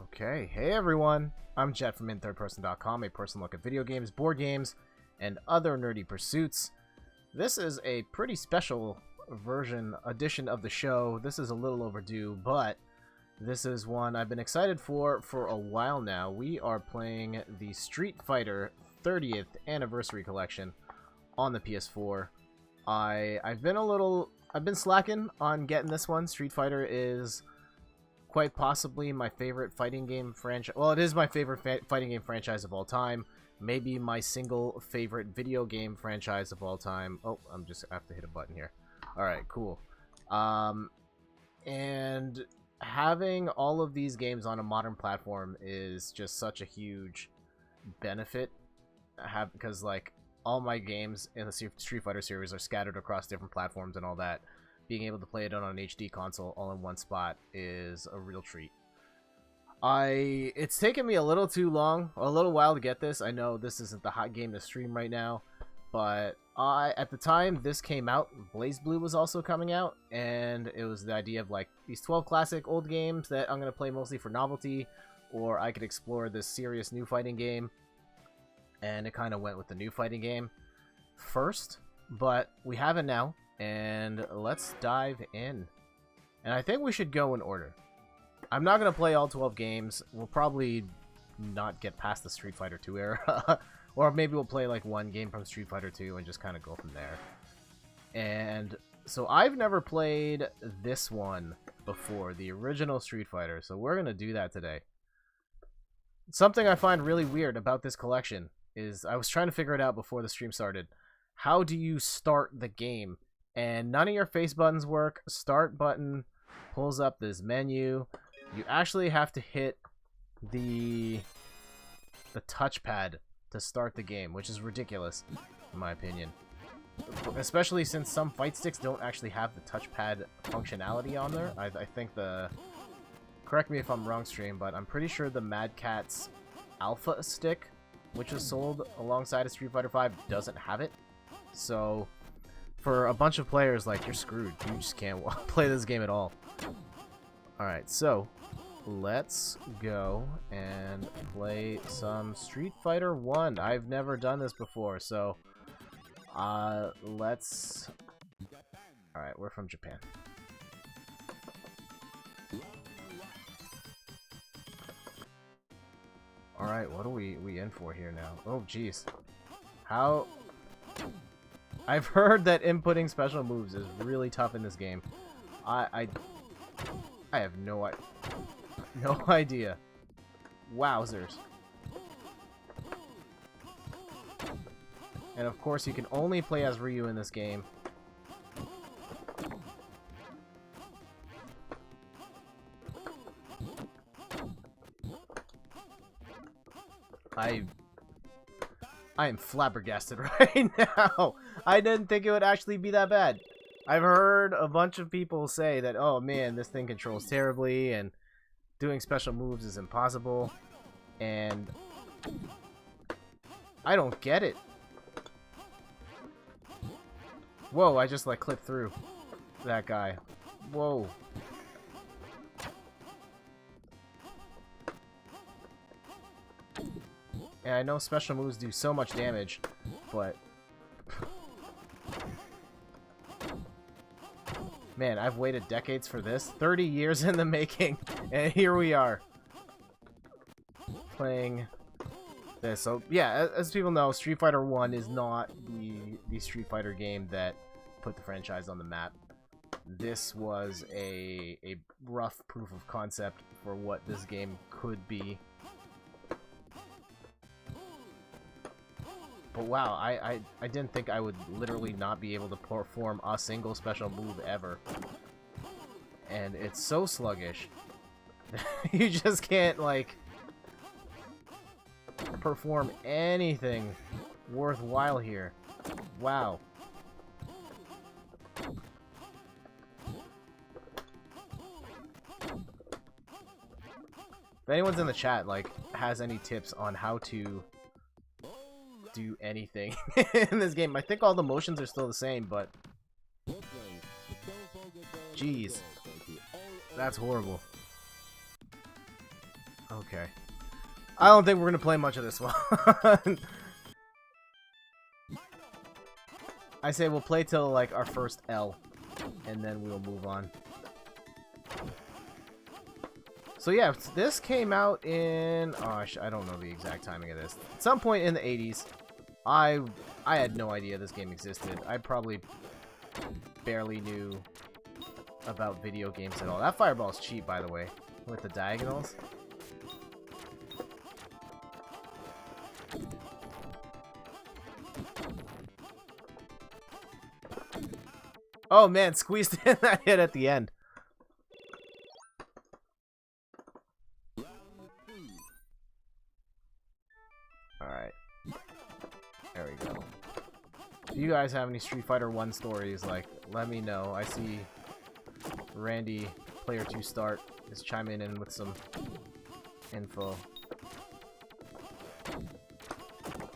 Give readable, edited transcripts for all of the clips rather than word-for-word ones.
Okay, hey everyone, I'm Jet from InThirdPerson.com, a personal look at video games, board games, and other nerdy pursuits. This is a pretty special edition of the show. This is a little overdue, but this is one I've been excited for a while now. We are playing the Street Fighter 30th Anniversary Collection on the PS4. I've been slacking on getting this one. Street Fighter is quite possibly my favorite fighting game franchise. Well, it is my favorite fighting game franchise of all time. Maybe my single favorite video game franchise of all time. Oh, I have to hit a button here. Alright, cool. And having all of these games on a modern platform is just such a huge benefit. Because, like, all my games in the Street Fighter series are scattered across different platforms and all that. Being able to play it on an HD console all in one spot is a real treat. It's taken me a little while to get this. I know this isn't the hot game to stream right now, but at the time this came out, BlazBlue was also coming out, and it was the idea of like these 12 classic old games that I'm going to play mostly for novelty, or I could explore this serious new fighting game, and it kind of went with the new fighting game first, but we have it now. And let's dive in. And I think we should go in order. I'm not going to play all 12 games. We'll probably not get past the Street Fighter 2 era. Or maybe we'll play like one game from Street Fighter 2 and just kind of go from there. And so I've never played this one before, the original Street Fighter. So we're going to do that today. Something I find really weird about this collection is I was trying to figure it out before the stream started. How do you start the game? And none of your face buttons work. Start button pulls up this menu. You actually have to hit the touchpad to start the game, which is ridiculous, in my opinion. Especially since some fight sticks don't actually have the touchpad functionality on there. I think correct me if I'm wrong, stream, but I'm pretty sure the Mad Catz Alpha stick, which was sold alongside of Street Fighter V, doesn't have it. So for a bunch of players, like, you're screwed. You just can't play this game at all. Alright, so let's go and play some Street Fighter 1. I've never done this before, so let's... Alright, we're from Japan. Alright, what are we in for here now? Oh, jeez. How... I've heard that inputting special moves is really tough in this game. I have no idea. Wowzers. And of course, you can only play as Ryu in this game. I am flabbergasted right now. I didn't think it would actually be that bad. I've heard a bunch of people say that, oh man, this thing controls terribly and doing special moves is impossible. And I don't get it. Whoa, I just like clipped through that guy. Whoa. And I know special moves do so much damage, but... Man, I've waited decades for this. 30 years in the making, and here we are. Playing this. So, yeah, as people know, Street Fighter 1 is not the Street Fighter game that put the franchise on the map. This was a rough proof of concept for what this game could be. But wow, I didn't think I would literally not be able to perform a single special move ever. And it's so sluggish. You just can't, like, perform anything worthwhile here. Wow. If anyone's in the chat, like, has any tips on how to do anything in this game. I think all the motions are still the same, but jeez, that's horrible. Okay. I don't think we're gonna play much of this one. I say we'll play till, like, our first L, and then we'll move on. So yeah, this came out in... Oh, I don't know the exact timing of this. At some point in the 80s. I had no idea this game existed. I probably barely knew about video games at all. That fireball's cheap, by the way, with the diagonals. Oh man, squeezed in that hit at the end. Alright. There we go. If you guys have any Street Fighter 1 stories, like, let me know. I see Randy, Player 2 Start, is chiming in with some info.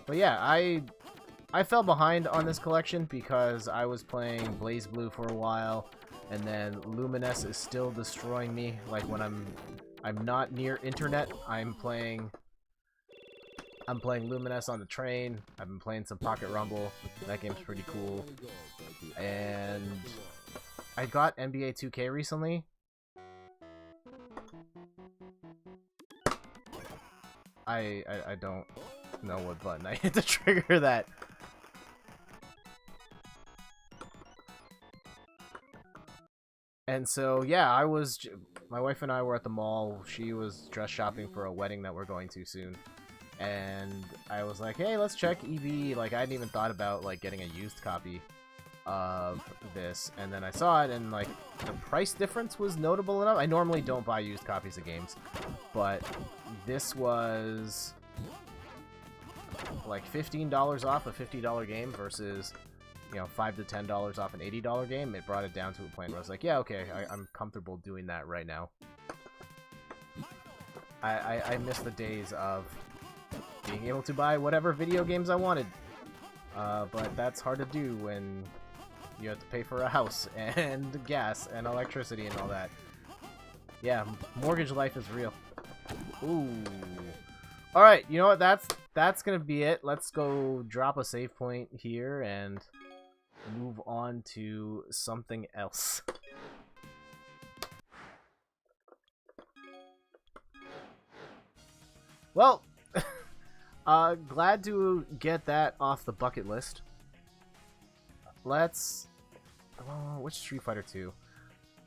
But yeah, I fell behind on this collection because I was playing BlazBlue for a while, and then Lumines is still destroying me. Like when I'm not near internet, I'm playing Lumines on the train. I've been playing some Pocket Rumble. That game's pretty cool. And I got NBA 2K recently. I don't know what button I hit to trigger that. And so, yeah, my wife and I were at the mall. She was dress shopping for a wedding that we're going to soon. And I was like, hey, let's check EV. Like, I hadn't even thought about, like, getting a used copy of this. And then I saw it, and, like, the price difference was notable enough. I normally don't buy used copies of games. But this was, like, $15 off a $50 game versus... you know, $5 to $10 off an $80 game. It brought it down to a point where I was like, yeah, okay, I'm comfortable doing that right now. I miss the days of being able to buy whatever video games I wanted. But that's hard to do when you have to pay for a house and gas and electricity and all that. Yeah, mortgage life is real. Ooh. Alright, you know what? That's gonna be it. Let's go drop a save point here and move on to something else. Well, glad to get that off the bucket list. Let's... which Street Fighter 2?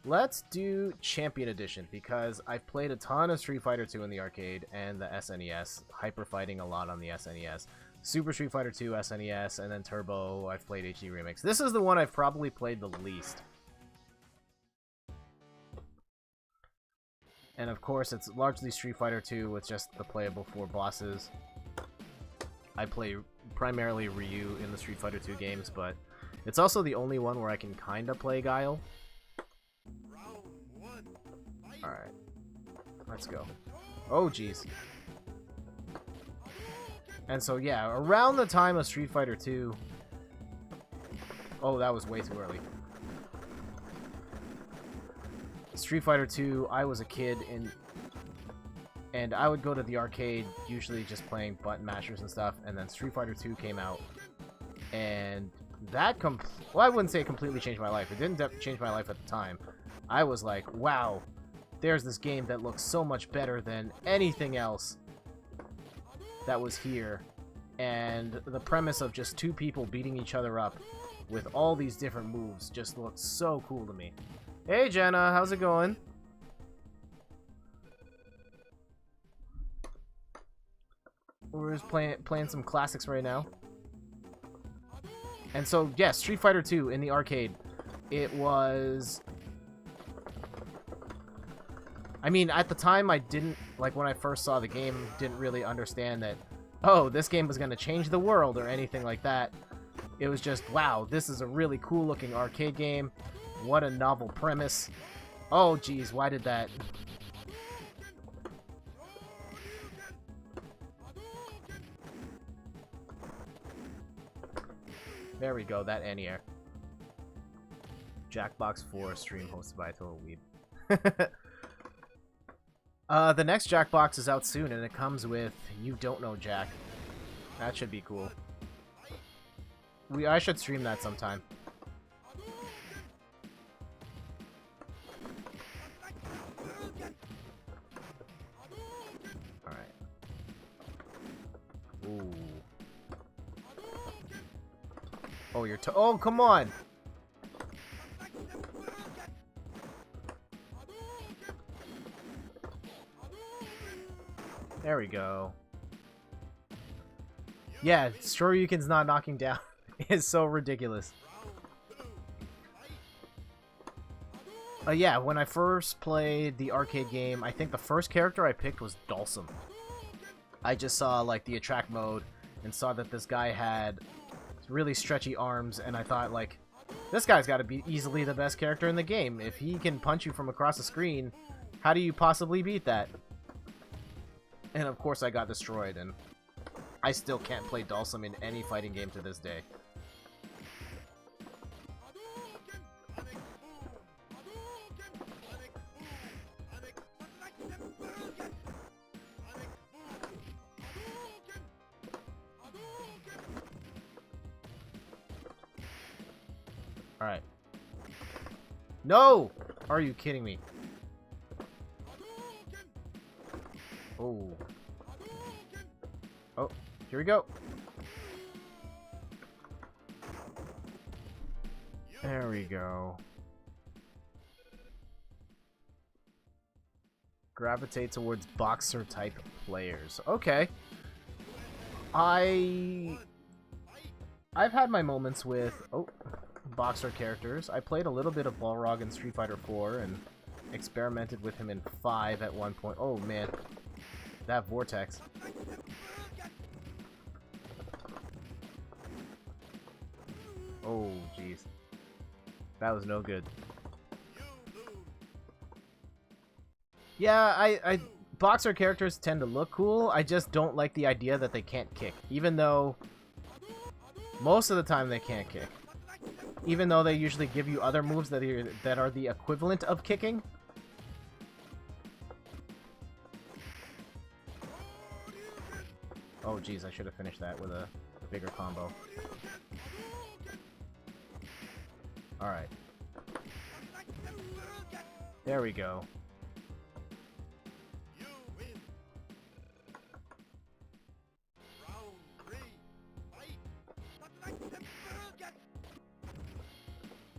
Let's do Champion Edition, because I've played a ton of Street Fighter 2 in the arcade and the SNES, hyper fighting a lot on the SNES. Super Street Fighter 2 SNES, and then Turbo, I've played HD Remix. This is the one I've probably played the least. And of course, it's largely Street Fighter 2 with just the playable 4 bosses. I play primarily Ryu in the Street Fighter 2 games, but it's also the only one where I can kinda play Guile. Alright. Let's go. Oh, jeez. And so, yeah, around the time of Street Fighter 2... Oh, that was way too early. Street Fighter 2, I was a kid, and I would go to the arcade, usually just playing button mashers and stuff, and then Street Fighter 2 came out, and that well, I wouldn't say it completely changed my life. It didn't change my life at the time. I was like, wow, there's this game that looks so much better than anything else that was here, and the premise of just two people beating each other up with all these different moves just looks so cool to me. Hey Jenna, how's it going? We're just playing some classics right now. And so, yes, yeah, Street Fighter 2 in the arcade. It was... I mean, at the time, I didn't, like, when I first saw the game, didn't really understand that, oh, this game was going to change the world or anything like that. It was just, wow, this is a really cool-looking arcade game. What a novel premise. Oh, geez, why did that... There we go, that anti-air. Jackbox 4 stream hosted by Total Weeb. The next Jackbox is out soon, and it comes with You Don't Know Jack. That should be cool. I should stream that sometime. Alright. Ooh. Oh, you're oh, come on! There we go. Yeah, Shoryuken's not knocking down. It's so ridiculous. Yeah, when I first played the arcade game, I think the first character I picked was Dhalsim. I just saw, like, the attract mode and saw that this guy had really stretchy arms, and I thought, like, this guy's got to be easily the best character in the game. If he can punch you from across the screen, how do you possibly beat that? And of course I got destroyed, and I still can't play Dhalsim in any fighting game to this day. Alright. No! Are you kidding me? Oh. Oh, here we go. There we go. Gravitate towards boxer type players. Okay. I've had my moments with boxer characters. I played a little bit of Balrog in Street Fighter 4 and experimented with him in 5 at one point. Oh man. That vortex. Oh, jeez. That was no good. Yeah, boxer characters tend to look cool. I just don't like the idea that they can't kick. Even though most of the time they can't kick. Even though they usually give you other moves that are the equivalent of kicking. Oh, jeez, I should have finished that with a bigger combo. Alright. There we go.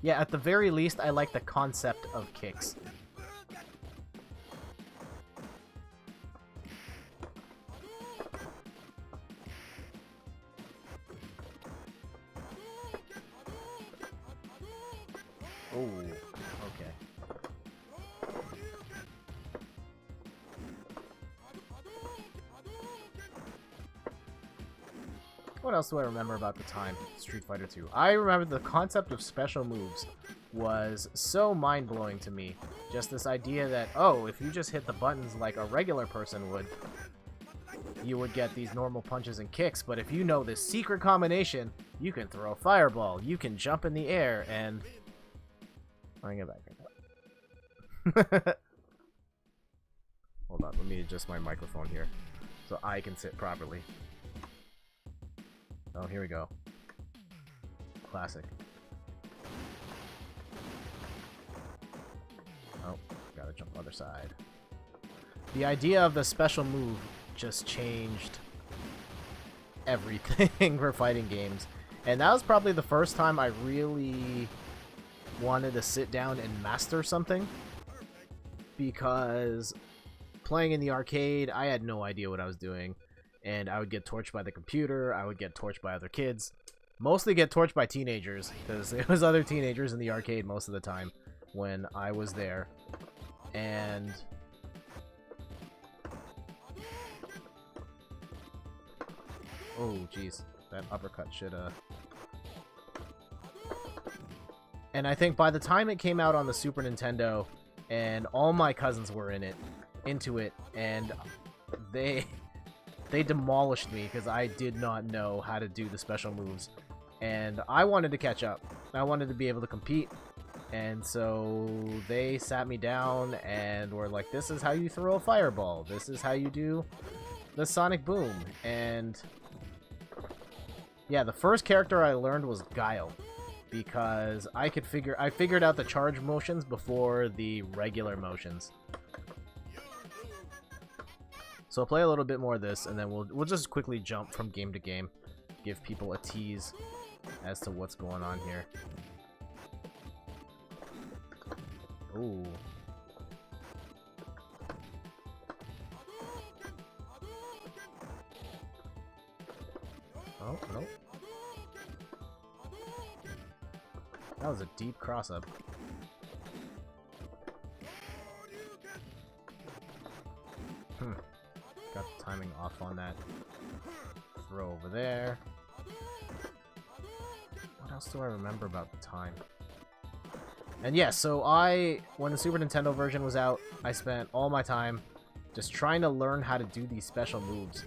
Yeah, at the very least, I like the concept of kicks. Oh, okay. What else do I remember about the time Street Fighter 2? I remember the concept of special moves was so mind-blowing to me. Just this idea that, oh, if you just hit the buttons like a regular person would, you would get these normal punches and kicks, but if you know this secret combination, you can throw a fireball, you can jump in the air, and... Bring it back. Hold on, let me adjust my microphone here so I can sit properly. Oh, here we go. Classic. Oh, gotta jump other side. The idea of the special move just changed everything for fighting games. And that was probably the first time I really wanted to sit down and master something, because playing in the arcade, I had no idea what I was doing, and I would get torched by the computer, I would get torched by other kids, mostly get torched by teenagers, because there was other teenagers in the arcade most of the time when I was there, and oh jeez, that uppercut should And I think by the time it came out on the Super Nintendo, and all my cousins were into it, and they demolished me because I did not know how to do the special moves. And I wanted to catch up. I wanted to be able to compete, And so they sat me down and were like, this is how you throw a fireball. This is how you do the sonic boom. And yeah, the first character I learned was Guile, because I figured out the charge motions before the regular motions. So I'll play a little bit more of this, and then we'll just quickly jump from game to game, give people a tease as to what's going on here. Ooh. Oh, nope. That was a deep cross-up. Got the timing off on that. Throw over there. What else do I remember about the time? And yeah, so when the Super Nintendo version was out, I spent all my time just trying to learn how to do these special moves.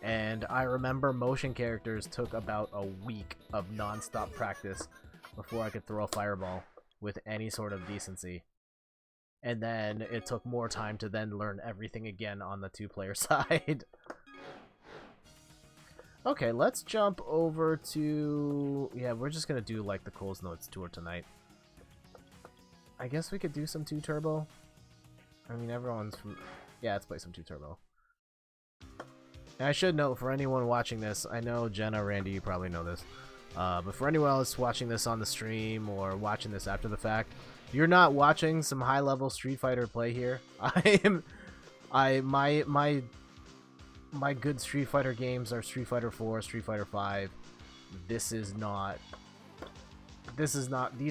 And I remember motion characters took about a week of non-stop practice before I could throw a fireball with any sort of decency. And then it took more time to then learn everything again on the two-player side. Okay, let's jump over to... Yeah, we're just gonna do like the Coles Notes tour tonight. I guess we could do some 2 Turbo. I mean, everyone's from... Yeah, let's play some 2 Turbo. And I should note, for anyone watching this, I know Jenna, Randy, you probably know this. But for anyone else watching this on the stream or watching this after the fact, you're not watching some high-level Street Fighter play here. My good Street Fighter games are Street Fighter 4, Street Fighter 5. These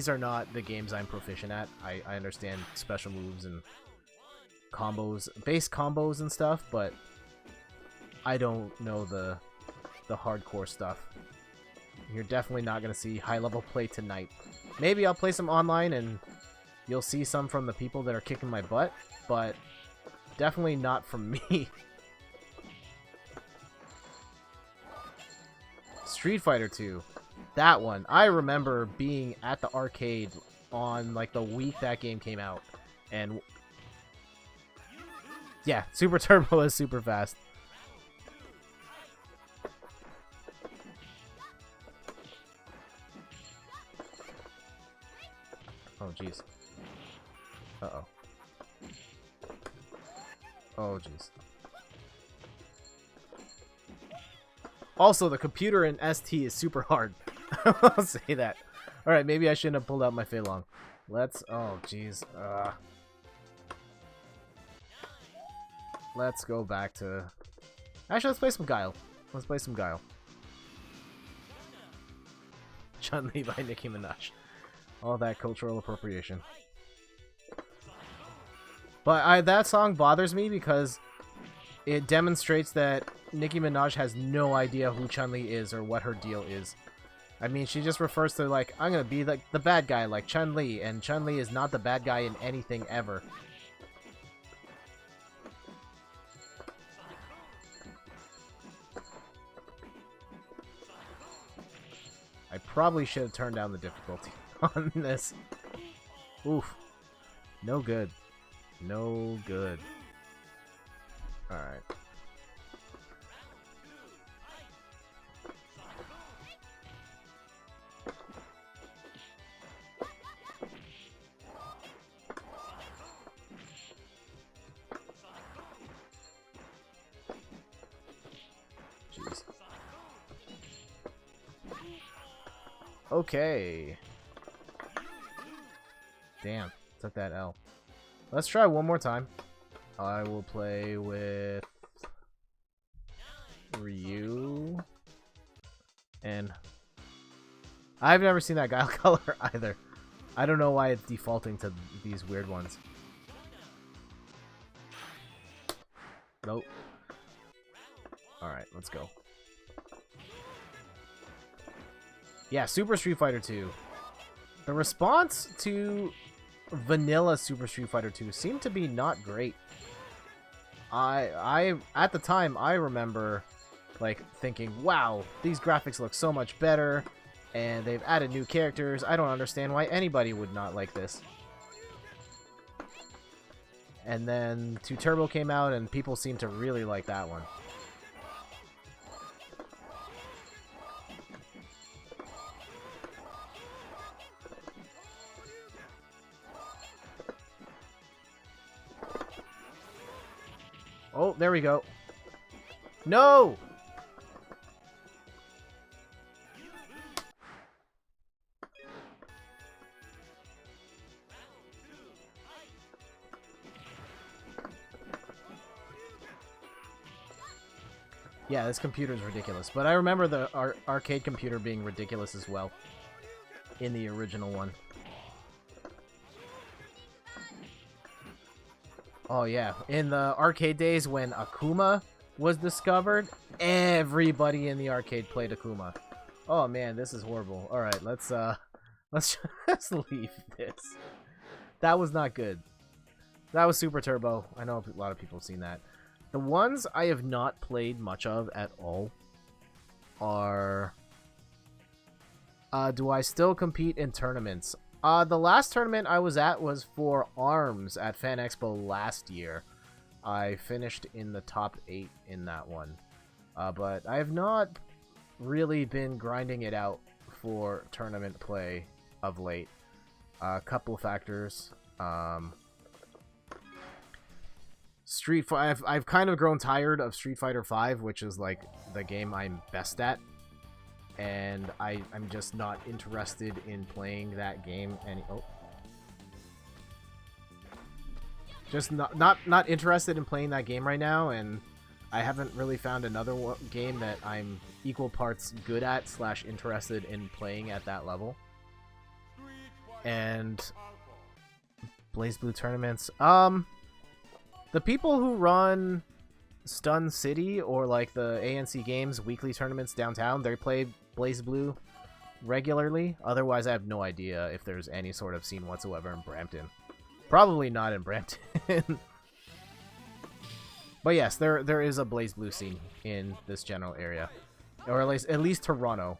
are not the games I'm proficient at. I understand special moves and combos, base combos and stuff, but I don't know the hardcore stuff. You're definitely not going to see high-level play tonight. Maybe I'll play some online and you'll see some from the people that are kicking my butt, but definitely not from me. Street Fighter 2. That one. I remember being at the arcade on like the week that game came out. And yeah, Super Turbo is super fast. Oh, jeez. Uh-oh. Oh, jeez. Also, the computer in ST is super hard. I'll say that. Alright, maybe I shouldn't have pulled out my Fei Long. Let's... Oh, jeez. Let's go back to... Actually, let's play some Guile. Let's play some Guile. Chun-Li by Nicki Minaj. All that cultural appropriation. But that song bothers me because it demonstrates that Nicki Minaj has no idea who Chun-Li is or what her deal is. I mean, she just refers to, like, I'm gonna be like the bad guy, like Chun-Li, and Chun-Li is not the bad guy in anything ever. I probably should have turned down the difficulty on this. Oof. No good. No good. Alright. Jeez. Okay. Damn, took that L. Let's try one more time. I will play with Ryu. And I've never seen that Guile color either. I don't know why it's defaulting to these weird ones. Nope. Alright, let's go. Yeah, Super Street Fighter 2. The response to vanilla Super Street Fighter 2 seemed to be not great. At the time, I remember like thinking, wow, these graphics look so much better. And they've added new characters. I don't understand why anybody would not like this. And then 2 Turbo came out, and people seem to really like that one. Oh, there we go. No! Yeah, this computer is ridiculous. But I remember the arcade computer being ridiculous as well in the original one. Oh yeah, in the arcade days when Akuma was discovered, everybody in the arcade played Akuma. Oh man, this is horrible. All right, let's just leave this. That was not good. That was Super Turbo. I know a lot of people have seen that. The ones I have not played much of at all are... do I still compete in tournaments? The last tournament I was at was for ARMS at Fan Expo last year. I finished in the top 8 in that one. But I have not really been grinding it out for tournament play of late. A couple of factors. I've kind of grown tired of Street Fighter V, which is like the game I'm best at, and I'm just not interested in playing that game just not interested in playing that game right now, and I haven't really found another game that I'm equal parts good at / interested in playing at that level. And BlazBlue tournaments, the people who run Stun City or like the ANC Games weekly tournaments downtown, they play BlazBlue regularly. Otherwise, I have no idea if there's any sort of scene whatsoever in Brampton. Probably not in Brampton. But yes, there is a BlazBlue scene in this general area, or at least Toronto.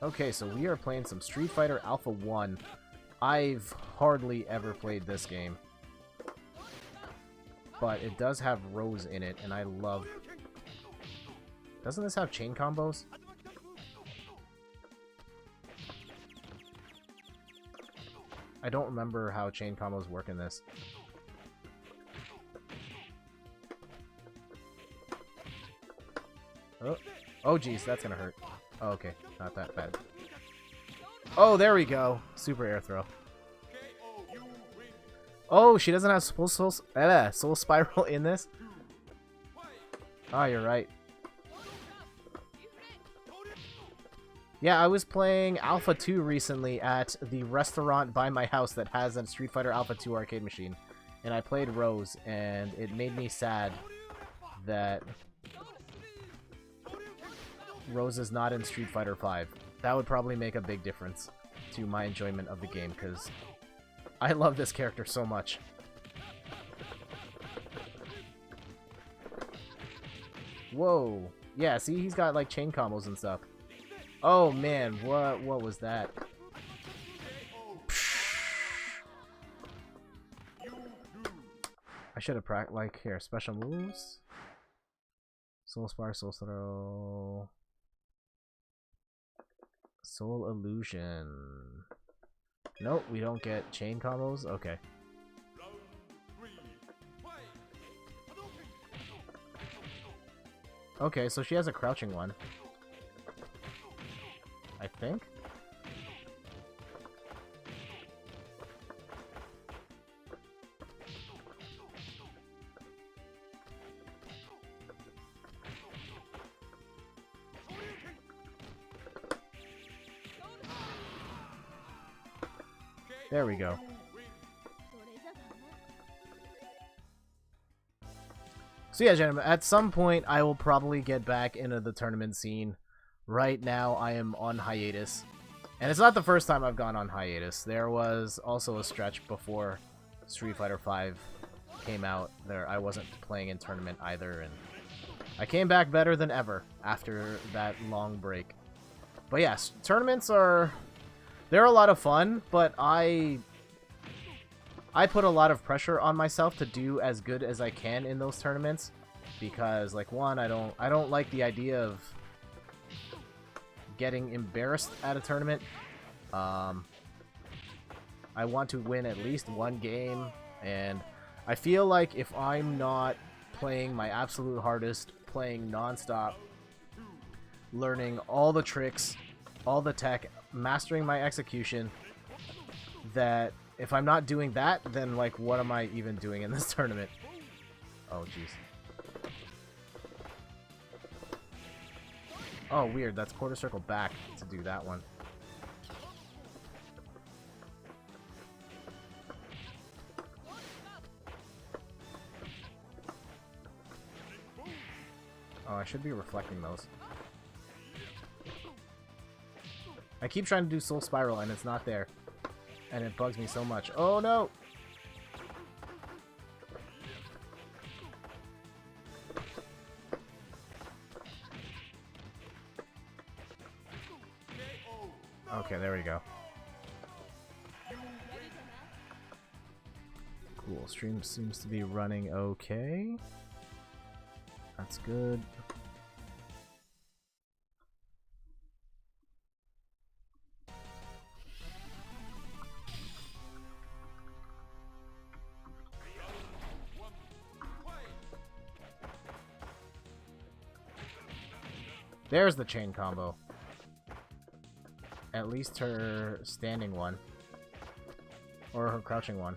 Okay, so we are playing some Street Fighter Alpha 1. I've hardly ever played this game, but it does have Rose in it, and I love... Doesn't this have chain combos? I don't remember how chain combos work in this. Oh geez, that's gonna hurt. Oh, okay, not that bad. Oh, there we go. Super air throw. Oh, she doesn't have Soul Spiral in this? Oh, you're right. Yeah, I was playing Alpha 2 recently at the restaurant by my house that has a Street Fighter Alpha 2 arcade machine. And I played Rose, and it made me sad that Rose is not in Street Fighter V. That would probably make a big difference to my enjoyment of the game, because I love this character so much. Whoa. Yeah, see, he's got like chain combos and stuff. Oh man, what was that? I should have practiced, like, here, special moves. Soul Spire, Soul Throw. Soul Illusion. Nope, we don't get chain combos? Okay. Okay, so she has a crouching one. I think? There we go. So yeah, gentlemen, at some point I will probably get back into the tournament scene. Right now I am on hiatus. And it's not the first time I've gone on hiatus. There was also a stretch before Street Fighter V came out. There I wasn't playing in tournament either, and I came back better than ever after that long break. But yes, tournaments are... They're a lot of fun, but I put a lot of pressure on myself to do as good as I can in those tournaments. Because, like, one, I don't like the idea of getting embarrassed at a tournament. I want to win at least one game, and I feel like if I'm not playing my absolute hardest, playing non-stop, learning all the tricks, all the tech, mastering my execution, that if I'm not doing that, then, like, what am I even doing in this tournament? Oh, jeez. Oh, weird. That's quarter circle back to do that one. Oh, I should be reflecting those. I keep trying to do Soul Spiral and it's not there. And it bugs me so much. Oh, no! Okay, there we go. Cool. Stream seems to be running okay. That's good. There's the chain combo. At least her standing one. Or her crouching one.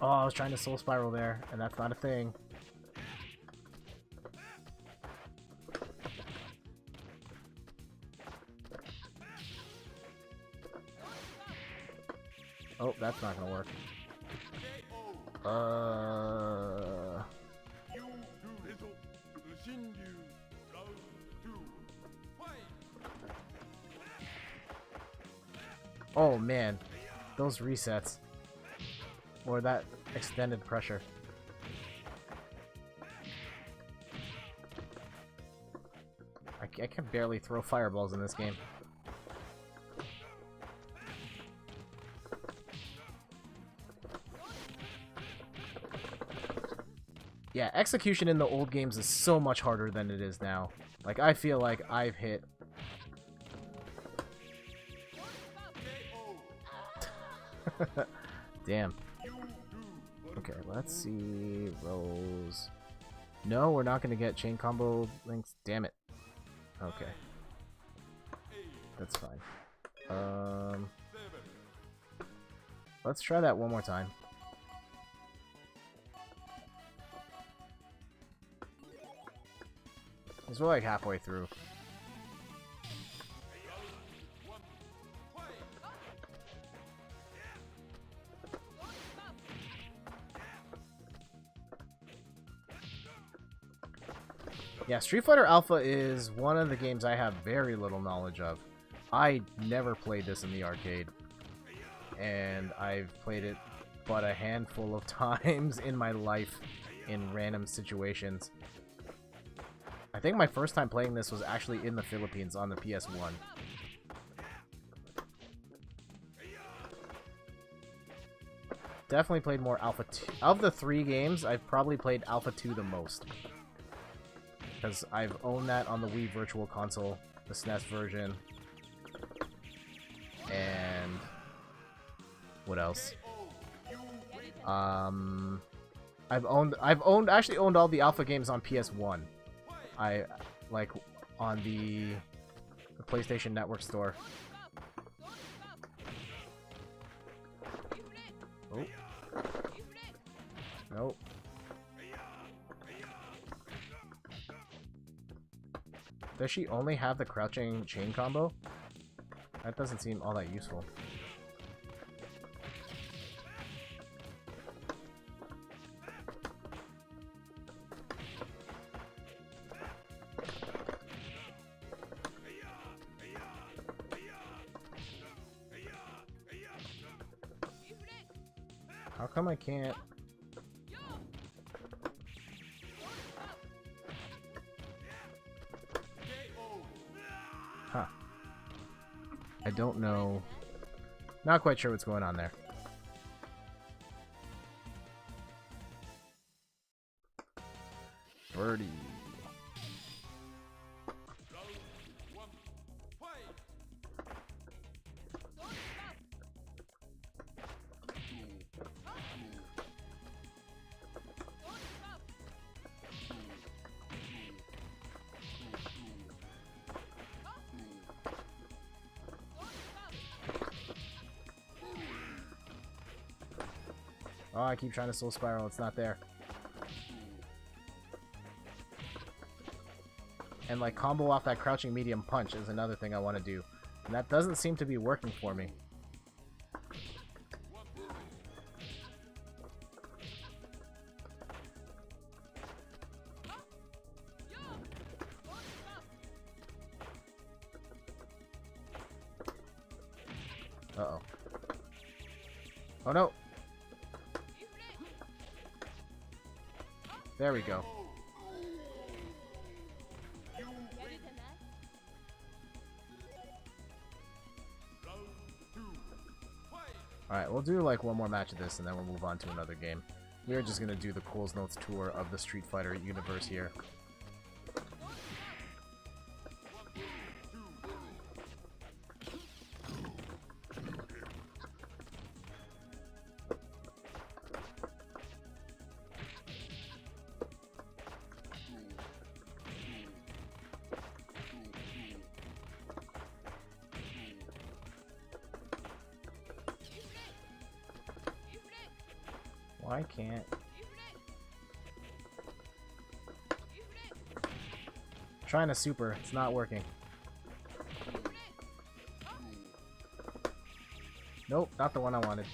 Oh, I was trying to Soul Spiral there, and that's not a thing. Oh, that's not gonna work. Oh man, those resets. Or that extended pressure. I can barely throw fireballs in this game. Yeah, execution in the old games is so much harder than it is now. Like, I feel like I've hit... Damn. Okay, let's see. Rose. No, we're not going to get chain combo links. Damn it. Okay. That's fine. Let's try that one more time. Because we're like halfway through. Yeah, Street Fighter Alpha is one of the games I have very little knowledge of. I never played this in the arcade. And I've played it but a handful of times in my life in random situations. I think my first time playing this was actually in the Philippines on the PS1. Definitely played more Alpha 2. Of the 3 games, I've probably played Alpha 2 the most. Because I've owned that on the Wii Virtual Console, the SNES version. And... what else? I've actually owned all the Alpha games on PS1. Like, on the PlayStation Network store. Oh. Nope. Does she only have the crouching chain combo? That doesn't seem all that useful. come I can't? Huh. I don't know. Not quite sure what's going on there. Birdie. Oh, I keep trying to soul spiral. It's not there. And like combo off that crouching medium punch is another thing I want to do. And that doesn't seem to be working for me. Uh-oh. Oh no! There we go. Alright, we'll do like one more match of this and then we'll move on to another game. We're just gonna do the Cool's Notes tour of the Street Fighter universe here. Why can't... Trying to super, it's not working. Nope, not the one I wanted.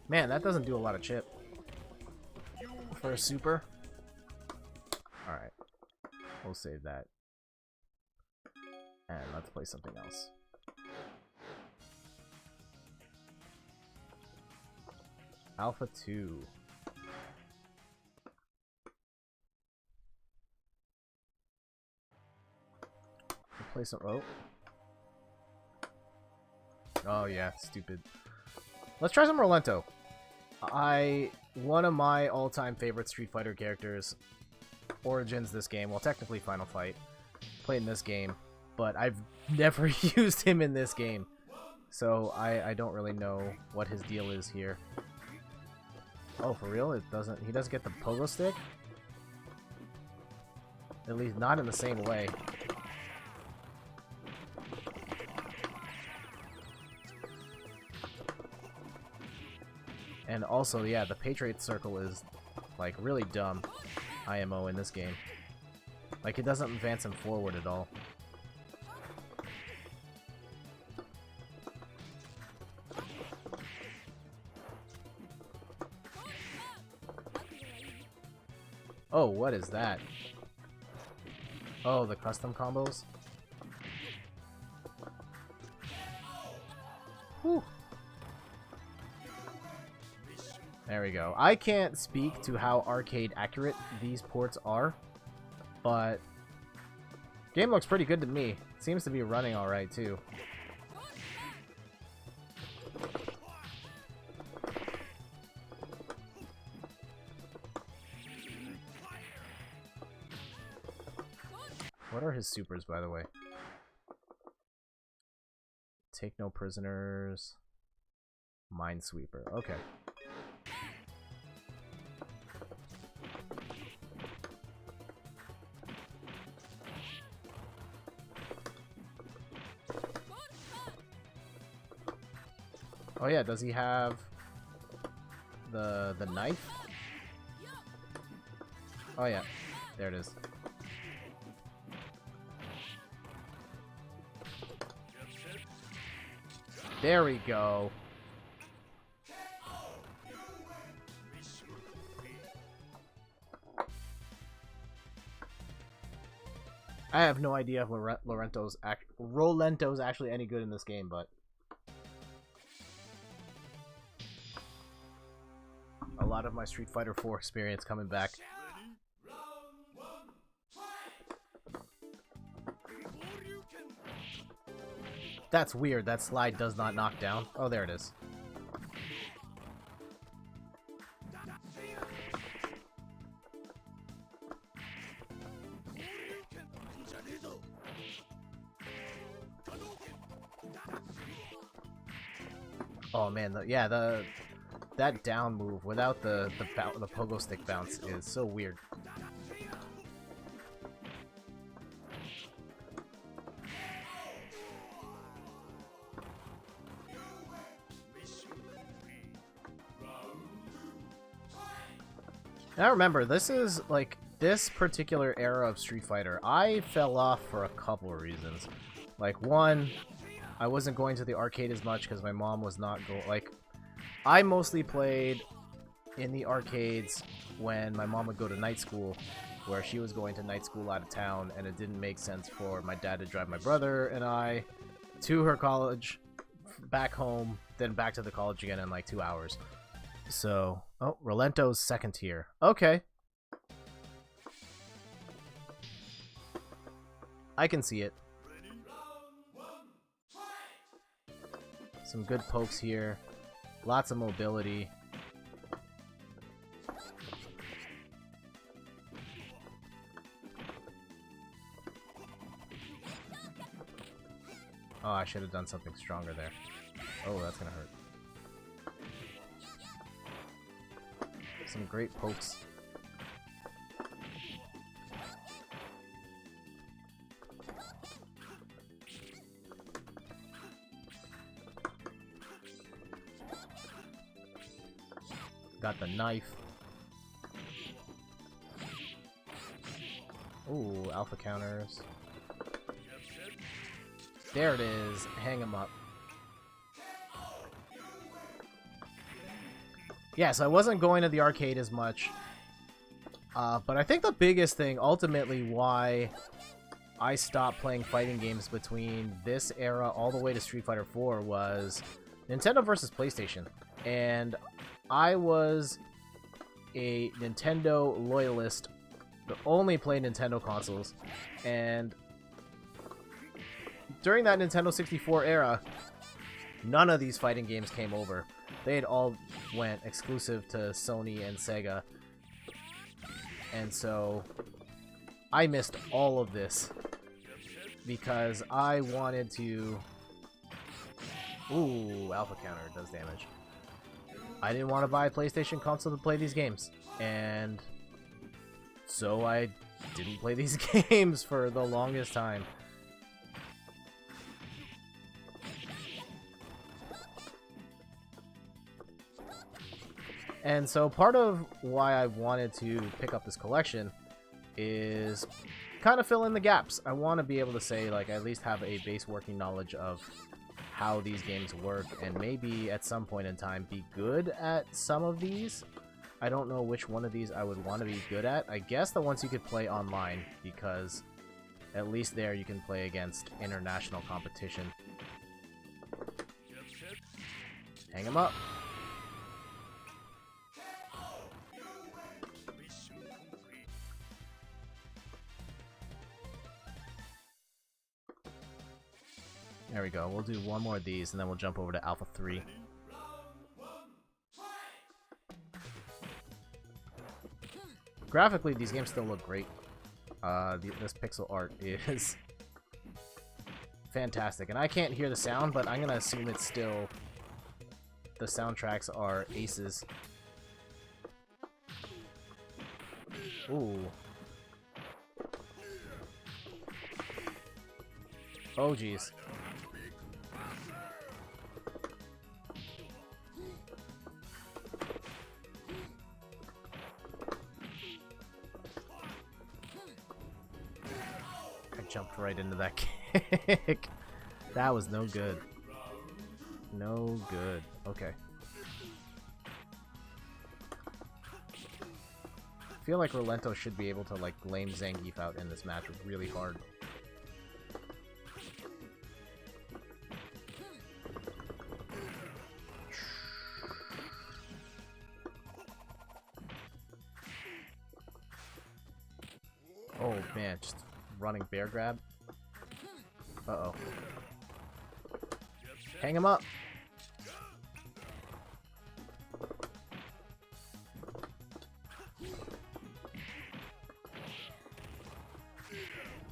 Man, that doesn't do a lot of chip. For a super. Alright. We'll save that. And let's play something else. Alpha 2. We'll play some... Oh. Oh yeah, stupid. Let's try some Rolento. One of my all-time favorite Street Fighter characters origins this game. Well, technically Final Fight. Played in this game, but I've never used him in this game. So I don't really know what his deal is here. Oh, for real? He doesn't get the pogo stick? At least not in the same way. And also, yeah, the Patriot Circle is, like, really dumb IMO in this game. Like, it doesn't advance him forward at all. Oh, what is that? Oh, the custom combos? Whew. There we go. I can't speak to how arcade accurate these ports are, but game looks pretty good to me. Seems to be running alright too. What are his supers, by the way? Take no prisoners. Minesweeper. Okay. Oh yeah, does he have the knife? Oh yeah, there it is. There we go. I have no idea if Rolento's actually any good in this game, but a lot of my Street Fighter 4 experience coming back. That's weird. That slide does not knock down. Oh, there it is. Oh man, that down move without the pogo stick bounce is so weird. Now remember, this is like this particular era of Street Fighter. I fell off for a couple of reasons. Like one, I wasn't going to the arcade as much because my mom was not like. I mostly played in the arcades when my mom would go to night school, where she was going to night school out of town, and it didn't make sense for my dad to drive my brother and I to her college, back home, then back to the college again in like 2 hours. So, oh, Rolento's second tier. Okay. I can see it. Some good pokes here. Lots of mobility. Oh, I should have done something stronger there. Oh, that's gonna hurt. Some great pokes. Got the knife. Ooh, alpha counters. There it is. Hang him up. Yeah, so I wasn't going to the arcade as much. But I think the biggest thing, ultimately, why I stopped playing fighting games between this era all the way to Street Fighter 4 was Nintendo versus PlayStation. And I was a Nintendo loyalist that only played Nintendo consoles. And during that Nintendo 64 era, none of these fighting games came over. They had all went exclusive to Sony and Sega. And so I missed all of this because I wanted to... Ooh, alpha counter does damage. I didn't want to buy a PlayStation console to play these games. And so I didn't play these games for the longest time. And so part of why I wanted to pick up this collection is kind of fill in the gaps. I want to be able to say, like, I at least have a base working knowledge of how these games work, and maybe at some point in time be good at some of these. I don't know which one of these I would want to be good at. I guess the ones you could play online, because at least there you can play against international competition. Hang him up. There we go. We'll do one more of these, and then we'll jump over to Alpha 3. Graphically, these games still look great. This pixel art is fantastic. And I can't hear the sound, but I'm going to assume it's still... The soundtracks are aces. Ooh. Oh, jeez. Jumped right into that kick. That was no good. No good. Okay. I feel like Rolento should be able to, like, lame Zangief out in this match really hard. Oh man, just running bear grab. Uh-oh. Hang him up!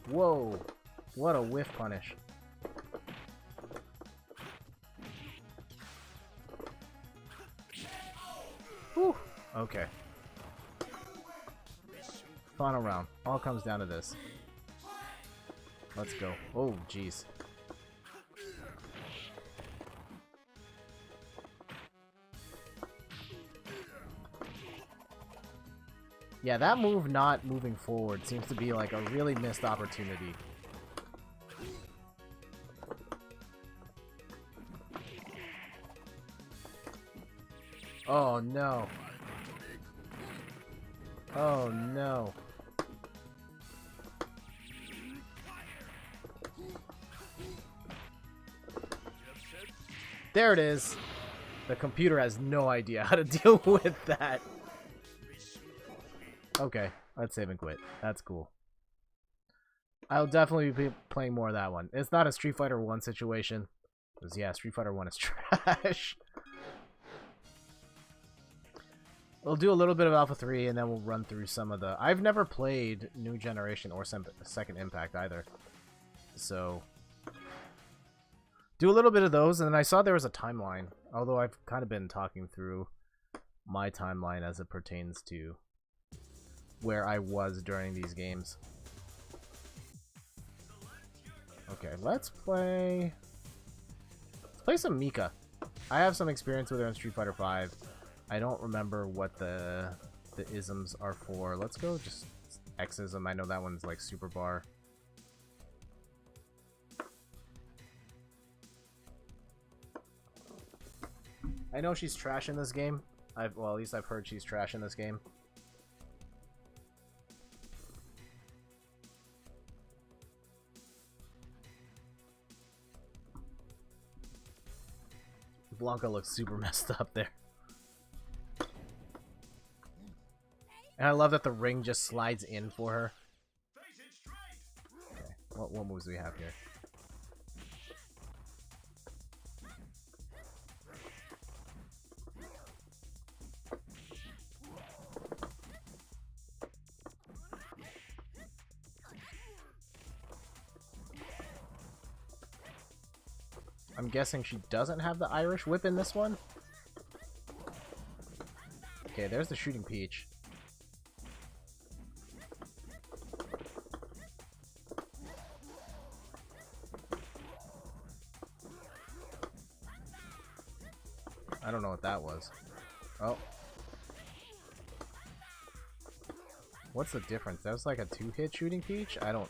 Whoa! What a whiff punish. Whew! Okay. Final round. All comes down to this. Let's go. Oh, jeez. Yeah, that move not moving forward seems to be like a really missed opportunity. Oh no. Oh no. There it is. The computer has no idea how to deal with that. Okay, let's save and quit. That's cool. I'll definitely be playing more of that one. It's not a Street Fighter 1 situation. Because, yeah, Street Fighter 1 is trash. We'll do a little bit of Alpha 3, and then we'll run through some of the... I've never played New Generation or Second Impact either. So... do a little bit of those, and then I saw there was a timeline. Although I've kind of been talking through my timeline as it pertains to where I was during these games. Okay, let's play some Mika. I have some experience with her in Street Fighter V. I don't remember what the isms are for. Let's go just X-ism. I know that one's like super bar. I know she's trash in this game. Well, at least I've heard she's trash in this game. Blanca looks super messed up there. And I love that the ring just slides in for her. Okay, what moves do we have here? I'm guessing she doesn't have the Irish Whip in this one. Okay, there's the Shooting Peach. I don't know what that was. Oh. What's the difference? That was like a 2-hit Shooting Peach? I don't...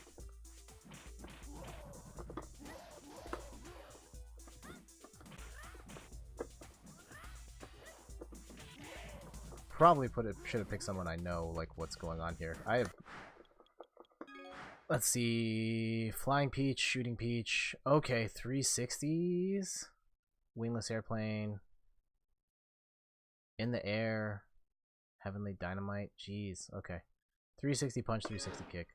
Probably should have picked someone I know, like what's going on here. I have... Let's see... Flying Peach, Shooting Peach... Okay, 360s... Wingless Airplane... In the Air... Heavenly Dynamite... Jeez, okay. 360 punch, 360 kick.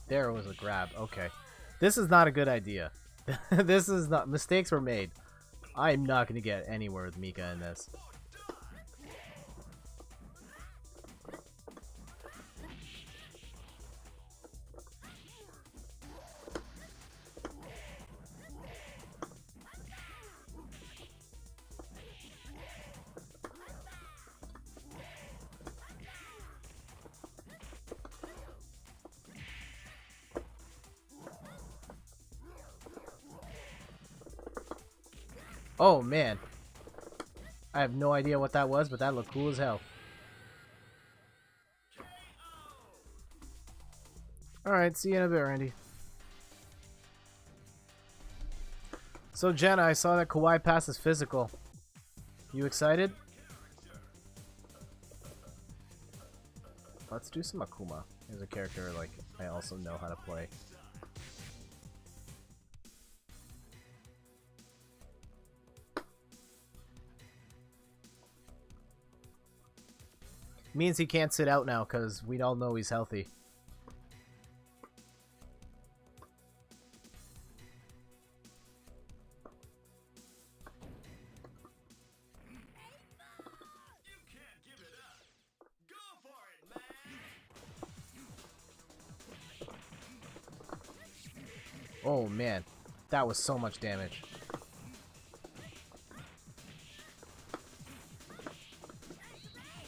There was a grab, okay. This is not a good idea. This is not... Mistakes were made. I'm not going to get anywhere with Mika in this. Oh, man. I have no idea what that was, but that looked cool as hell. Alright, see you in a bit, Randy. So, Jenna, I saw that Kawhi passed his physical. You excited? Let's do some Akuma. He's a character, like, I also know how to play. Means he can't sit out now because we all know he's healthy. Oh man, that was so much damage.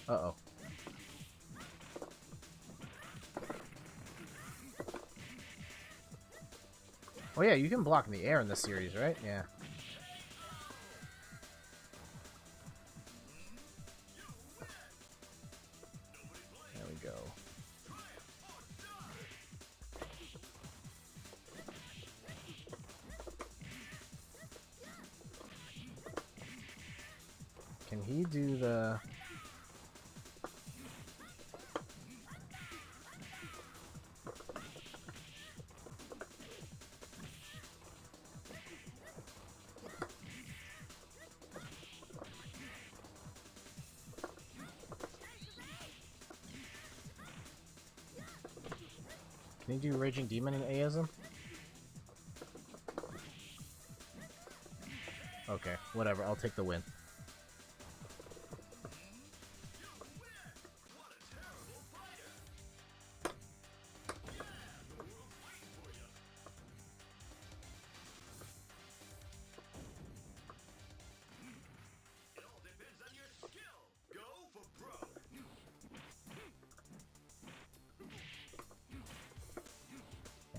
Uh-oh. Oh yeah, you can block in the air in this series, right? Yeah. There we go. Can he do the... Can he do Raging Demon and Aism? Okay, whatever. I'll take the win.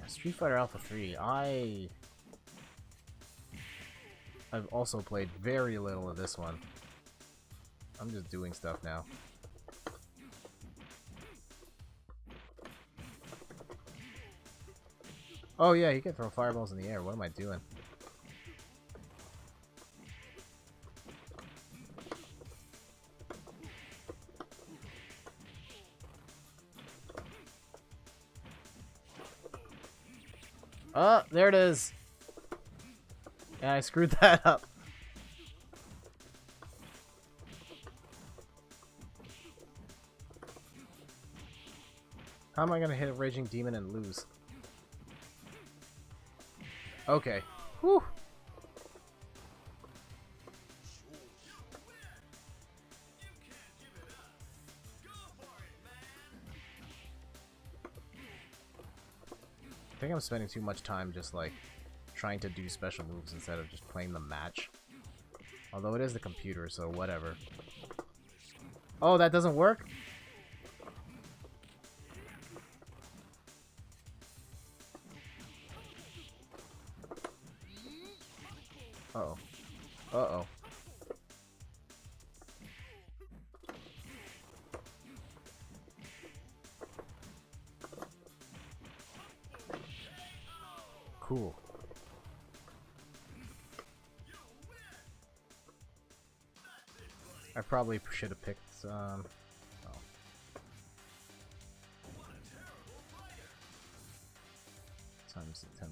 Street Fighter Alpha 3, I've also played very little of this one. I'm just doing stuff now. Oh yeah, you can throw fireballs in the air. What am I doing? Oh, there it is. Yeah, I screwed that up. How am I gonna hit a Raging Demon and lose? Okay. Whew. I think I'm spending too much time just like trying to do special moves instead of just playing the match. Although it is the computer, so whatever. Oh, that doesn't work? Uh-oh. Uh-oh. Cool. I probably should have picked some... Oh. Times 10:30.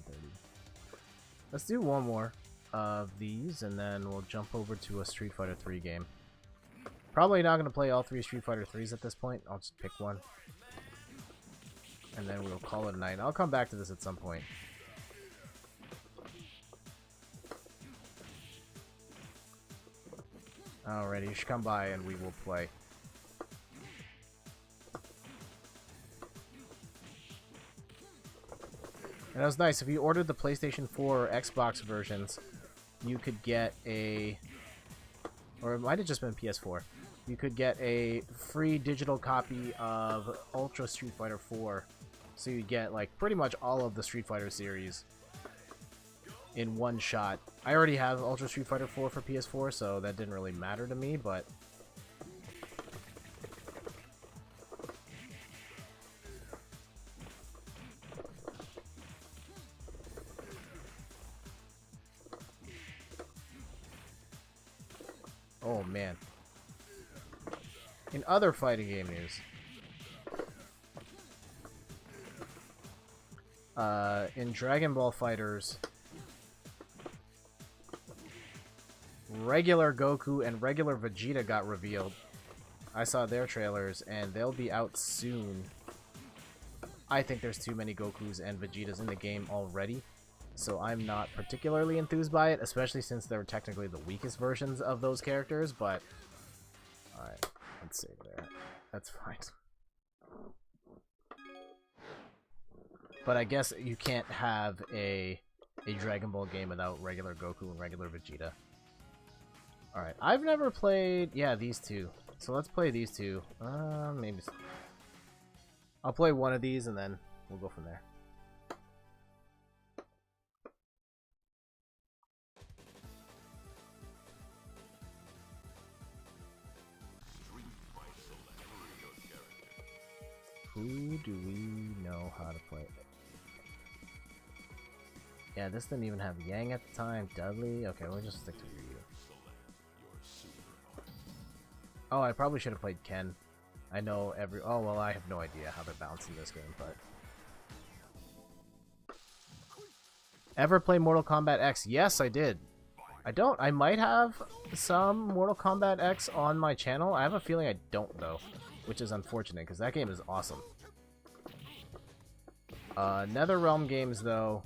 Let's do one more of these, and then we'll jump over to a Street Fighter 3 game. Probably not going to play all 3 Street Fighter 3s at this point. I'll just pick one. And then we'll call it a night. I'll come back to this at some point. Alrighty, you should come by and we will play. And it was nice, if you ordered the PlayStation 4 or Xbox versions, you could get a... Or it might have just been PS4. You could get a free digital copy of Ultra Street Fighter 4. So you get, like, pretty much all of the Street Fighter series in one shot. I already have Ultra Street Fighter 4 for PS4, so that didn't really matter to me, but... Oh, man. In other fighting game news... in Dragon Ball FighterZ, regular Goku and regular Vegeta got revealed. I saw their trailers, and they'll be out soon. I think there's too many Gokus and Vegetas in the game already, so I'm not particularly enthused by it, especially since they're technically the weakest versions of those characters, but... Alright, let's save there. That's fine. But I guess you can't have a Dragon Ball game without regular Goku and regular Vegeta. Alright, I've never played... Yeah, these two. So let's play these two. Maybe... I'll play one of these and then we'll go from there. Who do we know how to play? Yeah, this didn't even have Yang at the time. Dudley? Okay, we'll just stick to Ryu. Oh, I probably should have played Ken. I know every... Oh, well, I have no idea how they're balancing this game, but... Ever play Mortal Kombat X? Yes, I did. I don't. I might have some Mortal Kombat X on my channel. I have a feeling I don't, though. Which is unfortunate, because that game is awesome. NetherRealm games, though,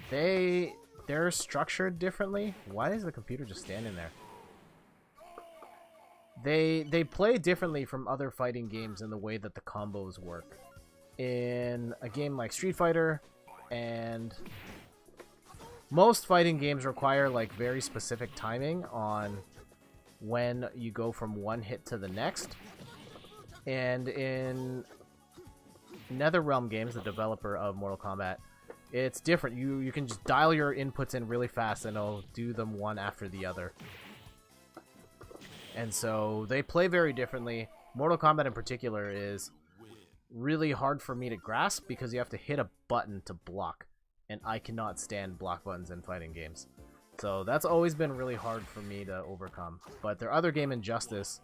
they're structured differently. Why is the computer just standing there? They play differently from other fighting games in the way that the combos work. In a game like Street Fighter, and most fighting games require like very specific timing on when you go from one hit to the next. And in NetherRealm Games, the developer of Mortal Kombat, it's different. You can just dial your inputs in really fast and it'll do them one after the other. And so they play very differently. Mortal Kombat in particular is really hard for me to grasp because you have to hit a button to block. And I cannot stand block buttons in fighting games. So that's always been really hard for me to overcome. But their other game, Injustice,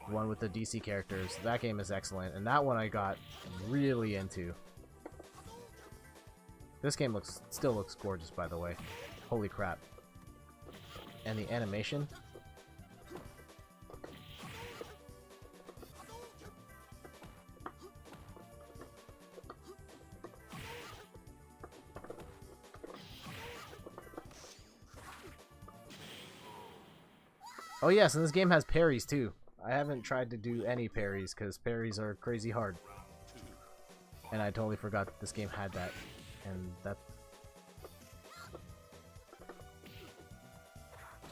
one with the DC characters, that game is excellent. And that one I got really into. This game still looks gorgeous, by the way. Holy crap. And the animation... Oh yes, and this game has parries too. I haven't tried to do any parries because parries are crazy hard. And I totally forgot that this game had that. And that...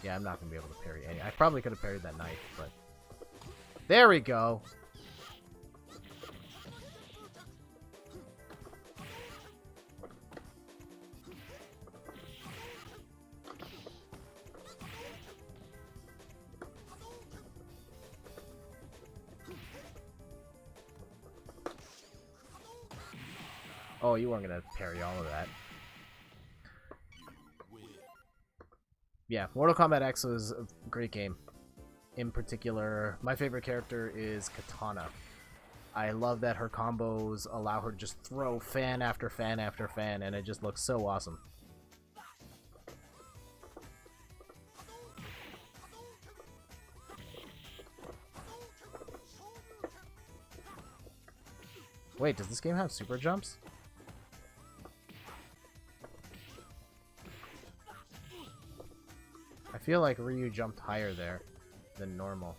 Yeah, I'm not going to be able to parry any. I probably could have parried that knife, but... There we go! Oh, you weren't gonna parry all of that. Yeah, Mortal Kombat X was a great game. In particular, my favorite character is Kitana. I love that her combos allow her to just throw fan after fan after fan, and it just looks so awesome. Wait, does this game have super jumps? I feel like Ryu jumped higher there than normal.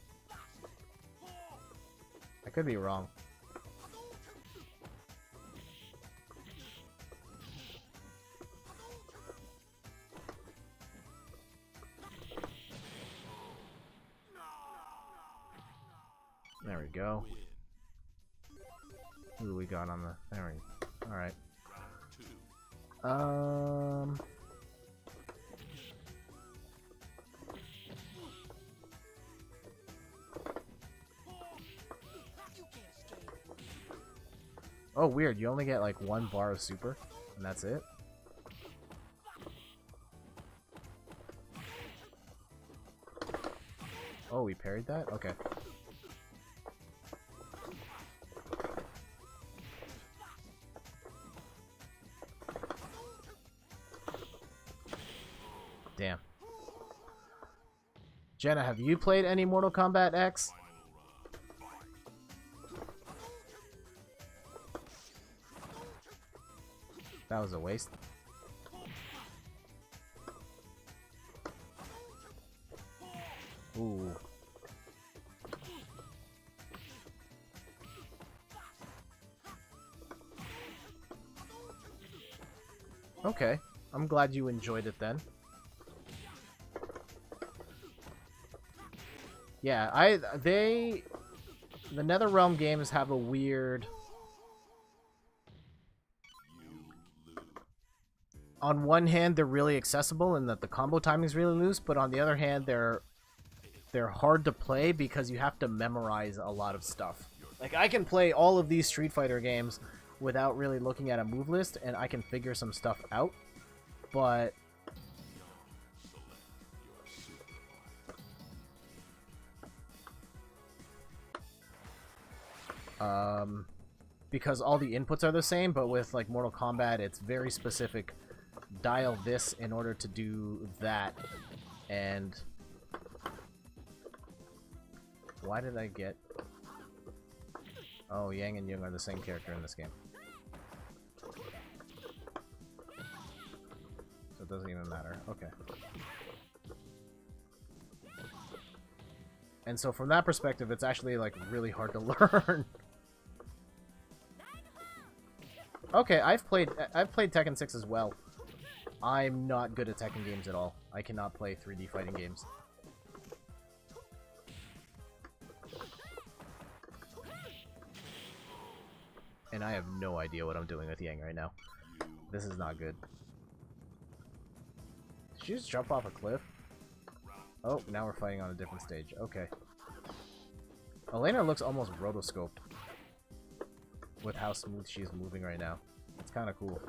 I could be wrong. There we go. Who we got on the... There we go. Alright. Oh, weird. You only get like one bar of super, and that's it? Oh, we parried that? Okay. Damn. Jenna, have you played any Mortal Kombat X? That was a waste. Ooh. Okay. I'm glad you enjoyed it then. Yeah, the NetherRealm games have a weird... On one hand, they're really accessible and that the combo timing is really loose, but on the other hand, they're hard to play because you have to memorize a lot of stuff. Like, I can play all of these Street Fighter games without really looking at a move list, and I can figure some stuff out, but... because all the inputs are the same, but with, like, Mortal Kombat, it's very specific. Dial this in order to do that, and... Why did I get... Oh, Yang and Jung are the same character in this game. So it doesn't even matter. Okay. And so from that perspective, it's actually, like, really hard to learn. Okay, I've played Tekken 6 as well. I'm not good at Tekken games at all. I cannot play 3D fighting games. And I have no idea what I'm doing with Yang right now. This is not good. Did you just jump off a cliff? Oh, now we're fighting on a different stage. Okay. Elena looks almost rotoscoped with how smooth she's moving right now. It's kind of cool.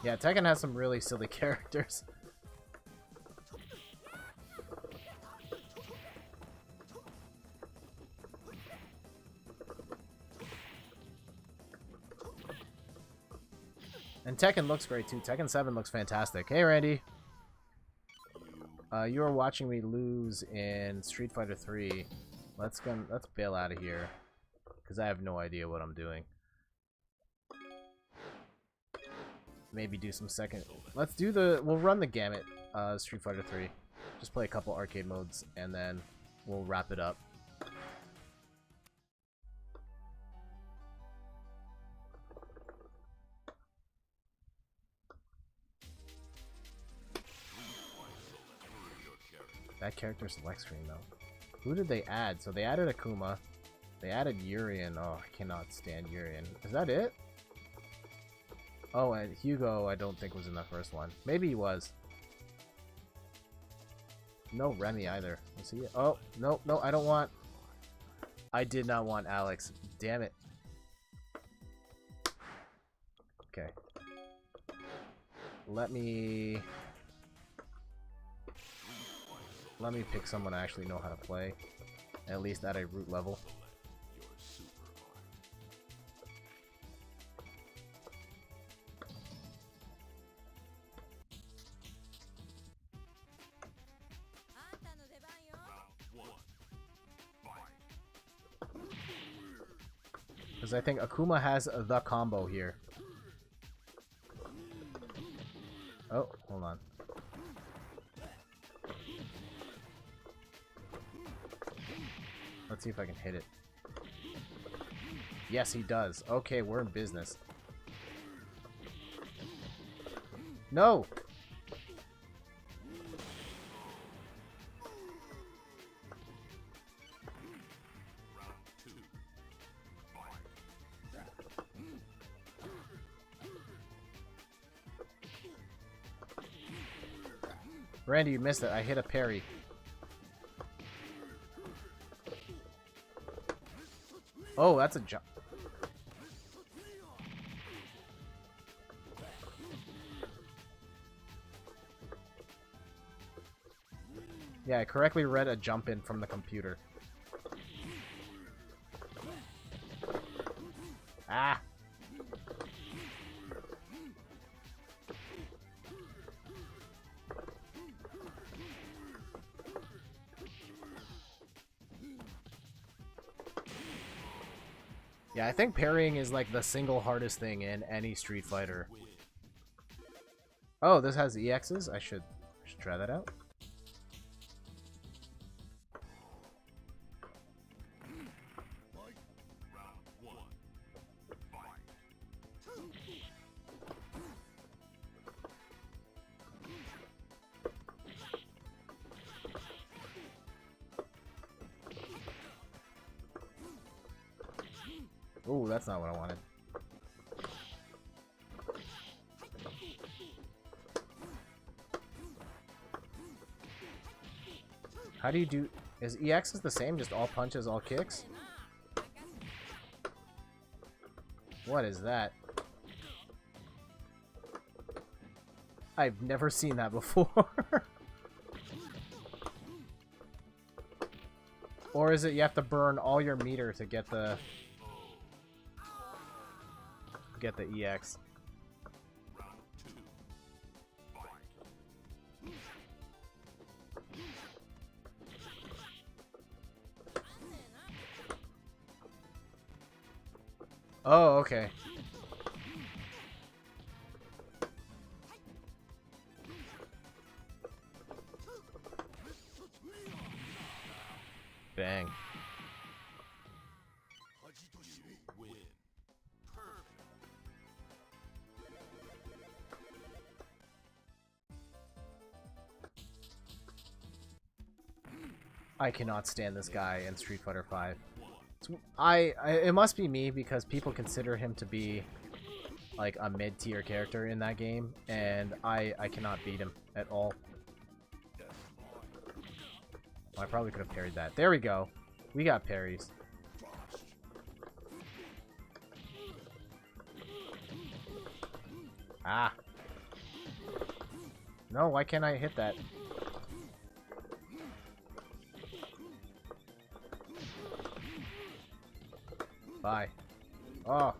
Yeah, Tekken has some really silly characters. And Tekken looks great too. Tekken 7 looks fantastic. Hey, Randy. You are watching me lose in Street Fighter 3. Let's bail out of here, because I have no idea what I'm doing. Maybe do some second... Let's do the... We'll run the gamut, Street Fighter 3. Just play a couple arcade modes, and then we'll wrap it up. That character select screen, though. Who did they add? So they added Akuma. They added Urien. Oh, I cannot stand Urien. Is that it? Oh, and Hugo I don't think was in the first one. Maybe he was. No Remy either. Was he? Oh, no, no, I don't want... I did not want Alex. Damn it. Okay. Let me pick someone I actually know how to play. At least at a root level. Because I think Akuma has the combo here. Oh, hold on. Let's see if I can hit it. Yes, he does. Okay, we're in business. No! Randy, you missed it. I hit a parry. Oh, that's a jump. Yeah, I correctly read a jump in from the computer. Ah! Yeah, I think parrying is like the single hardest thing in any Street Fighter. Oh, this has EXs? I should try that out. Ooh, that's not what I wanted. How do you do... Is EX the same? Just all punches, all kicks? What is that? I've never seen that before. Or is it you have to burn all your meter to get the EX? Oh, okay. Bang. I cannot stand this guy in Street Fighter V. It must be me because people consider him to be like a mid-tier character in that game, and I cannot beat him at all. Well, I probably could have parried that. There we go. We got parries. Ah. No, why can't I hit that? Bye. Oh.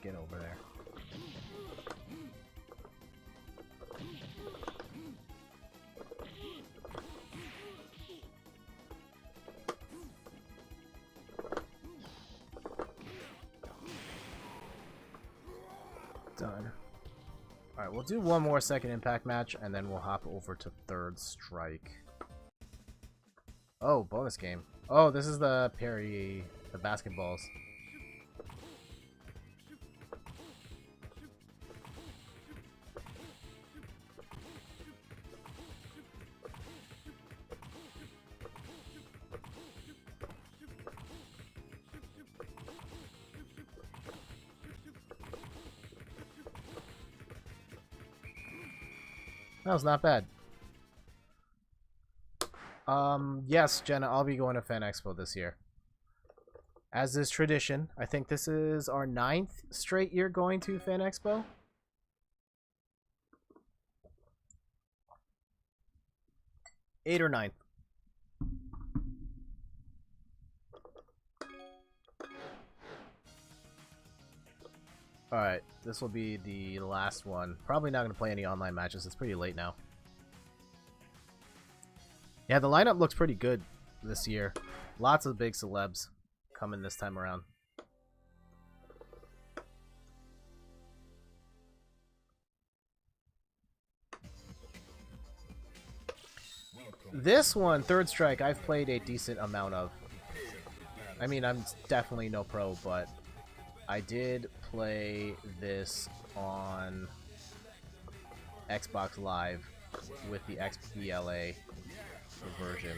Get over there. Done. Alright, we'll do one more second impact match, and then we'll hop over to Third Strike. Oh, bonus game. Oh, this is the parry, the basketballs. That was not bad. Yes, Jenna, I'll be going to Fan Expo this year. As is tradition, I think this is our 9th straight year going to Fan Expo. Eighth or 9th. Alright, this will be the last one. Probably not going to play any online matches. It's pretty late now. Yeah, the lineup looks pretty good this year. Lots of big celebs coming this time around. This one, Third Strike, I've played a decent amount of. I mean, I'm definitely no pro, but I did play this on Xbox Live with the XBLA version.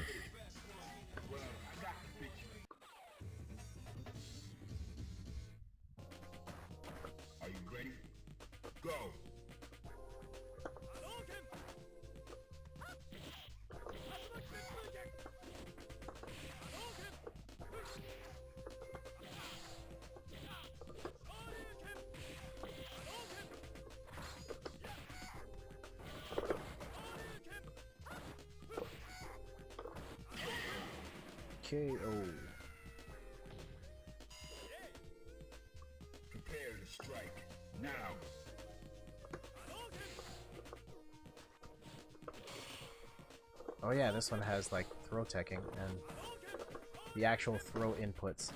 KO. Prepare to strike now. Oh yeah, this one has like throw teching and the actual throw inputs.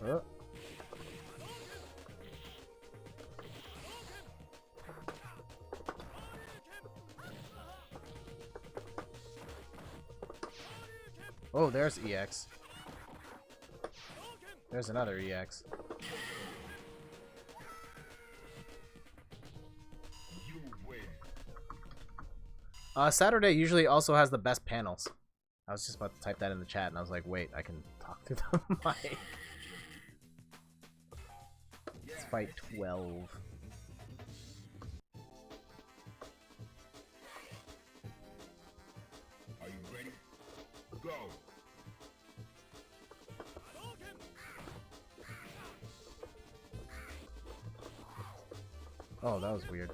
Oh. Oh, there's EX. There's another EX. You win. Saturday usually also has the best panels. I was just about to type that in the chat, and I was like, wait, I can talk through the mic. Let's fight 12. Are you ready? Go. Oh, that was weird.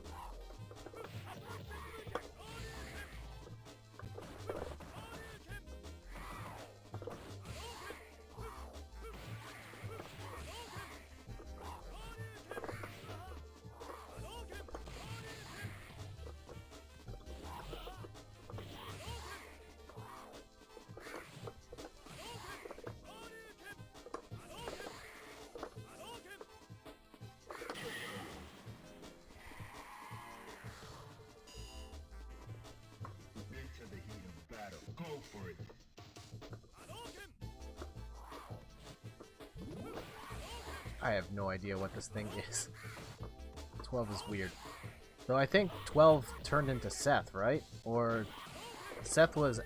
Into the heat of battle. Go for it. I have no idea what this thing is. 12 is weird. Though I think 12 turned into Seth, right? Or Seth was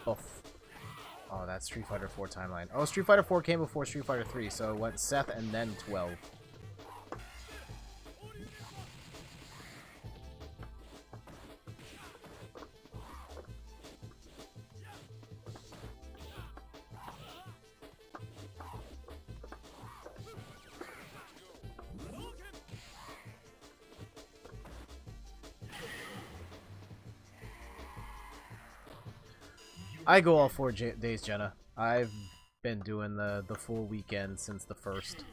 Oh, that's Street Fighter 4 timeline. Oh, Street Fighter 4 came before Street Fighter 3, so it went Seth and then 12. I go all 4 days, Jenna. I've been doing the full weekend since the first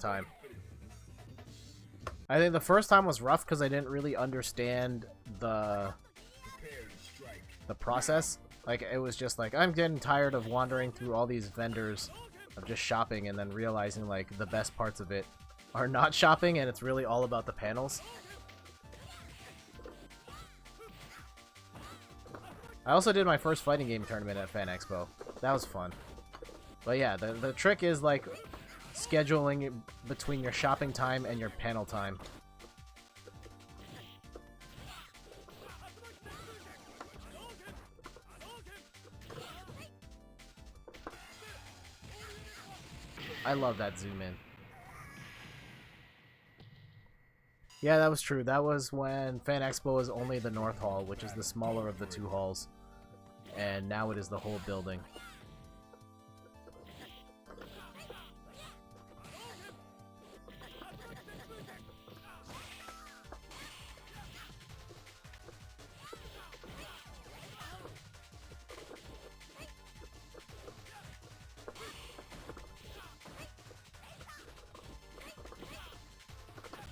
time. I think the first time was rough because I didn't really understand the process. Like, it was just like, I'm getting tired of wandering through all these vendors of just shopping and then realizing like the best parts of it are not shopping and it's really all about the panels. I also did my first fighting game tournament at Fan Expo. That was fun. But yeah, the trick is like scheduling it between your shopping time and your panel time. I love that zoom in. Yeah, that was true. That was when Fan Expo was only the North Hall, which is the smaller of the 2 halls. And now it is the whole building.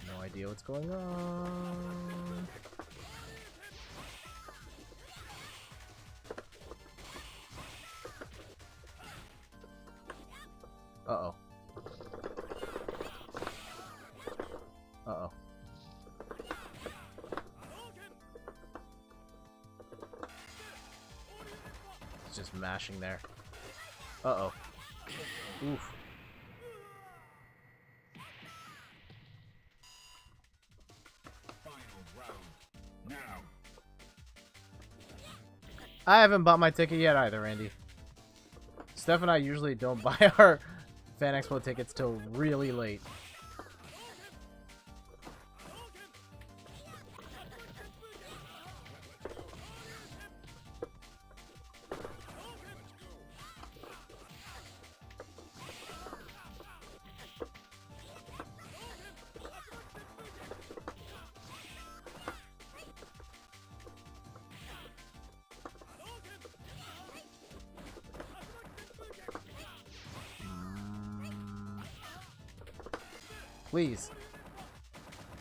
No idea what's going on. Uh-oh. Uh-oh. It's just mashing there. Uh-oh. Oof. Final round. Now. I haven't bought my ticket yet either, Randy. Steph and I usually don't buy our Fan Expo tickets till really late. Please.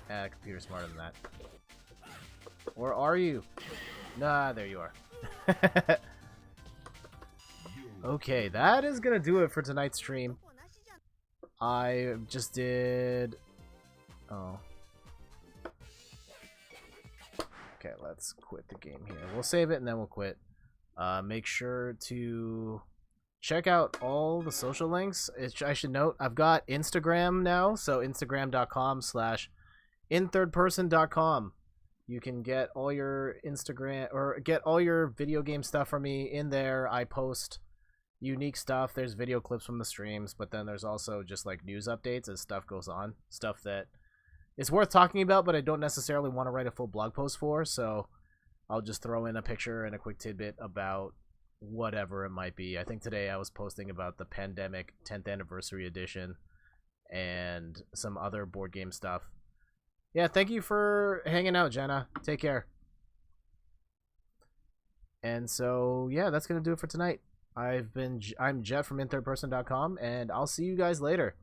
Ah, computer's smarter than that. Or are you? Nah, there you are. Okay, that is gonna do it for tonight's stream. I just did... Oh. Okay, let's quit the game here. We'll save it and then we'll quit. Make sure to check out all the social links. I should note, I've got Instagram now, so instagram.com/inthirdperson.com. You can get all your Instagram, or get all your video game stuff from me in there. I post unique stuff. There's video clips from the streams, but then there's also just like news updates as stuff goes on. Stuff that is worth talking about, but I don't necessarily want to write a full blog post for, so I'll just throw in a picture and a quick tidbit about whatever it might be. I think today I was posting about the Pandemic 10th Anniversary Edition and some other board game stuff. Yeah, thank you for hanging out, Jenna. Take care. And so, yeah, that's going to do it for tonight. I'm Jet from inthirdperson.com, and I'll see you guys later.